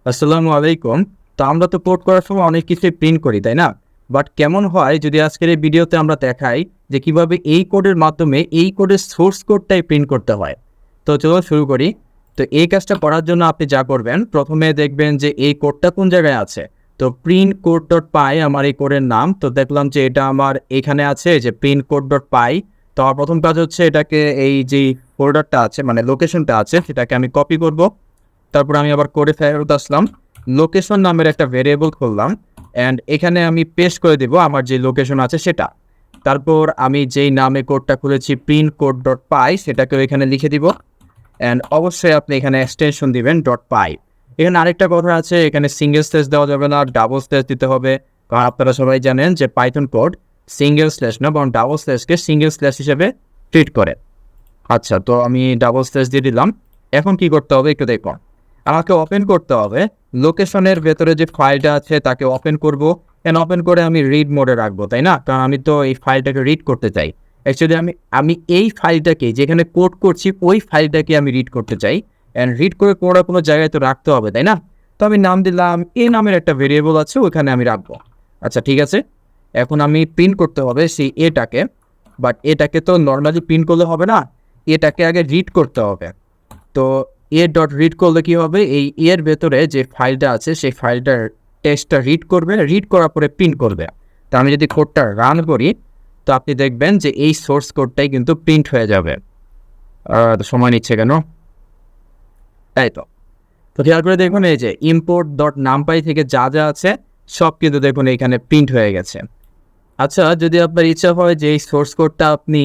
আসসালামু আলাইকুম। তো আমরা তো কোড করার সময় অনেক কিছুই প্রিন্ট করি, তাই না? বাট কেমন হয় যদি আজকের এই ভিডিওতে আমরা দেখাই যে কিভাবে এই কোডের মাধ্যমে এই কোডের সোর্স কোডটাই প্রিন্ট করতে হয়। তো চলো শুরু করি। তো এই কাজটা করার জন্য আপনি যা করবেন, প্রথমে দেখবেন যে এই কোডটা কোন জায়গায় আছে। তো প্রিন্ট কোড ডট পাই আমার এই কোডের নাম। তো দেখলাম যে এটা আমার এখানে আছে, যে প্রিন্ট কোড ডট পাই। তো আমার প্রথম কাজ হচ্ছে এটাকে এই যে ফোল্ডারটা আছে, মানে লোকেশনটা আছে, সেটাকে আমি কপি করব। তারপর আমি আবার কোডে ফেরত আসলাম, লোকেশন নামের একটা ভেরিয়েবল খুললাম, অ্যান্ড এখানে আমি পেস্ট করে দেব আমার যে লোকেশন আছে সেটা। তারপর আমি যেই নামে কোডটা খুলেছি প্রিন্ট কোড ডট পাই, সেটাকেও এখানে লিখে দিব। অ্যান্ড অবশ্যই আপনি এখানে এক্সটেনশন দিবেন ডট পাই। এখানে আরেকটা কথা আছে, এখানে সিঙ্গেল স্ল্যাশ দেওয়া যাবে না, ডাবল স্ল্যাশ দিতে হবে। কারণ আপনারা সবাই জানেন যে পাইথন কোড সিঙ্গেল স্ল্যাশ না, বরং ডাবল স্ল্যাশকে সিঙ্গেল স্ল্যাশ হিসেবে ট্রিট করে। আচ্ছা, তো আমি ডাবল স্ল্যাশ দিয়ে দিলাম। এখন কি করতে হবে একটু দেখুন। আমাকে ওপেন করতে হবে লোকেশনের ভেতরে যে ফাইলটা আছে, তাকে ওপেন করব। ওপেন করে আমি রিড মোডে রাখবো, তাই না? কারণ আমি তো এই ফাইলটাকে রিড করতে চাই। অ্যাকচুয়ালি আমি এই ফাইলটাকে যেখানে কোড করছি ওই ফাইলটাকে আমি রিড করতে চাই। অ্যান্ড রিড করে কোনো জায়গায় তো রাখতে হবে, তাই না? তো আমি নাম দিলাম, এ নামের একটা ভেরিয়েবল আছে, ওখানে আমি রাখবো। আচ্ছা, ঠিক আছে। এখন আমি প্রিন্ট করতে হবে সেই এটাকে। বাট এটাকে তো নর্মালি প্রিন্ট করলে হবে না, এটাকে আগে রিড করতে হবে। তো এ ডট রিড করলে কি হবে, এই এর ভেতরে যে ফাইলটা আছে সেই ফাইলটার টেক্সটটা রিড করবে, রিড করার পরে প্রিন্ট করবে। তো আমি যদি কোডটা রান করি, তো আপনি দেখবেন যে এই সোর্স কোডটাই কিন্তু প্রিন্ট হয়ে যাবে। তো সময় নিচ্ছে কেন? তাই তো খেয়াল করে দেখুন, এই যে ইম্পোর্ট ডট নামপাই থেকে যা যা আছে সব কিন্তু দেখুন এখানে প্রিন্ট হয়ে গেছে। আচ্ছা, যদি আপনার ইচ্ছা হয় যে এই সোর্স কোডটা আপনি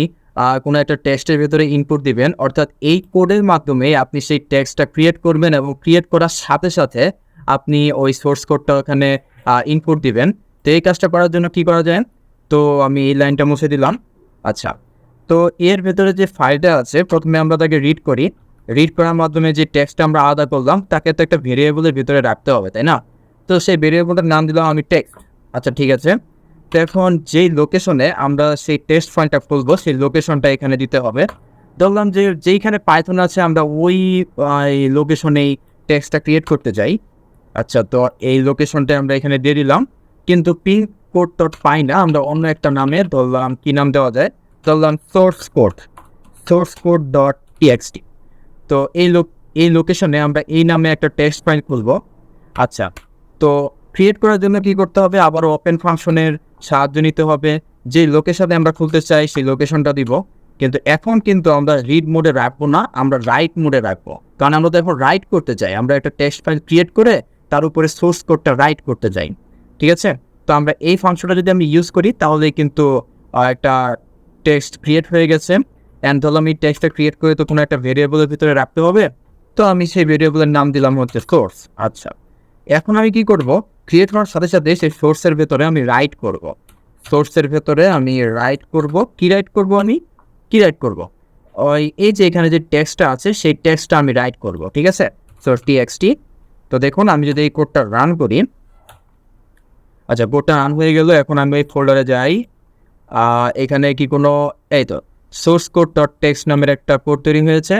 কোনো একটা টেক্সটের ভেতরে ইনপুট দিবেন, অর্থাৎ এই কোডের মাধ্যমে আপনি সেই টেক্সটটা ক্রিয়েট করবেন এবং ক্রিয়েট করার সাথে সাথে আপনি ওই সোর্স কোডটা ওখানে ইনপুট দিবেন। তো এই কাজটা করার জন্য কি করা যায়? তো আমি এই লাইনটা মুছে দিলাম। আচ্ছা, তো এর ভেতরে যে ফাইলটা আছে প্রথমে আমরা তাকে রিড করি। রিড করার মাধ্যমে যে টেক্সটটা আমরা আলাদা করলাম তাকে তো একটা ভেরিয়েবলের ভিতরে রাখতে হবে, তাই না? তো সেই ভেরিয়েবলটার নাম দিলাম আমি টেক্সট। আচ্ছা, ঠিক আছে। তো এখন যেই লোকেশনে আমরা সেই টেক্সট ফাইলটা খুলবো সেই লোকেশনটা এখানে দিতে হবে। ধরলাম যে যেইখানে পাইথন আছে আমরা ওই লোকেশনেই টেক্সটটা ক্রিয়েট করতে চাই। আচ্ছা, তো এই লোকেশনটা আমরা এখানে দিয়ে দিলাম, কিন্তু প্রিন্ট কোড ডট পাই না, আমরা অন্য একটা নামে ধরলাম, কি নাম দেওয়া যায়, ধরলাম সোর্স কোড ডট টিএক্সটি। তো এই লোকেশনে আমরা এই নামে একটা টেক্সট ফাইল খুলবো। আচ্ছা, তো ক্রিয়েট করার জন্য কি করতে হবে, আবার ওপেন ফাংশনের সাহায্য নিতে হবে। যে লোকেশনে আমরা খুলতে চাই সেই লোকেশনটা দিব। কিন্তু এখন কিন্তু আমরা রিড মোডে রাখবো না, আমরা রাইট মোডে রাখবো। কারণ আমরা তো এখন রাইট করতে চাই, আমরা একটা টেক্সট ফাইল ক্রিয়েট করে তার উপরে সোর্স কোডটা রাইট করতে চাই। ঠিক আছে? তো আমরা এই ফাংশনটা যদি আমি ইউজ করি তাহলে কিন্তু একটা টেক্সট ক্রিয়েট হয়ে গেছে। অ্যান্ড ধরলাম এই টেক্সটটা ক্রিয়েট করে তো কোনো একটা ভেরিয়েবলের ভিতরে রাখতে হবে। তো আমি সেই ভেরিয়েবলের নাম দিলাম হচ্ছে সোর্স। আচ্ছা, এখন আমি কি করব, ক্রিয়েট হওয়ার সাথে সাথে সেই সোর্সের ভেতরে আমি রাইট করব। সোর্সের ভেতরে আমি রাইট করব। কি রাইট করব? ওই এই যে এখানে যে টেক্সটটা আছে সেই টেক্সটটা আমি রাইট করব। ঠিক আছে? So TXT. তো দেখুন আমি যদি এই কোডটা রান করি, আচ্ছা কোডটা রান হয়ে গেল। এখন আমি এই ফোল্ডারে যাই। এখানে কি কোনো, এই তো সোর্স কোড ডট টেক্সট নামের একটা কোড তৈরি হয়েছে।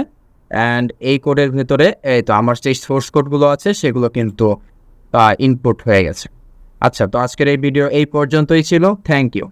অ্যান্ড এই কোডের ভেতরে এই তো আমার যে সোর্স কোডগুলো আছে সেগুলো কিন্তু ইনপুট হয়ে গেছে। আচ্ছা, তো আজকের এই ভিডিও এই পর্যন্তই ছিল। Thank you.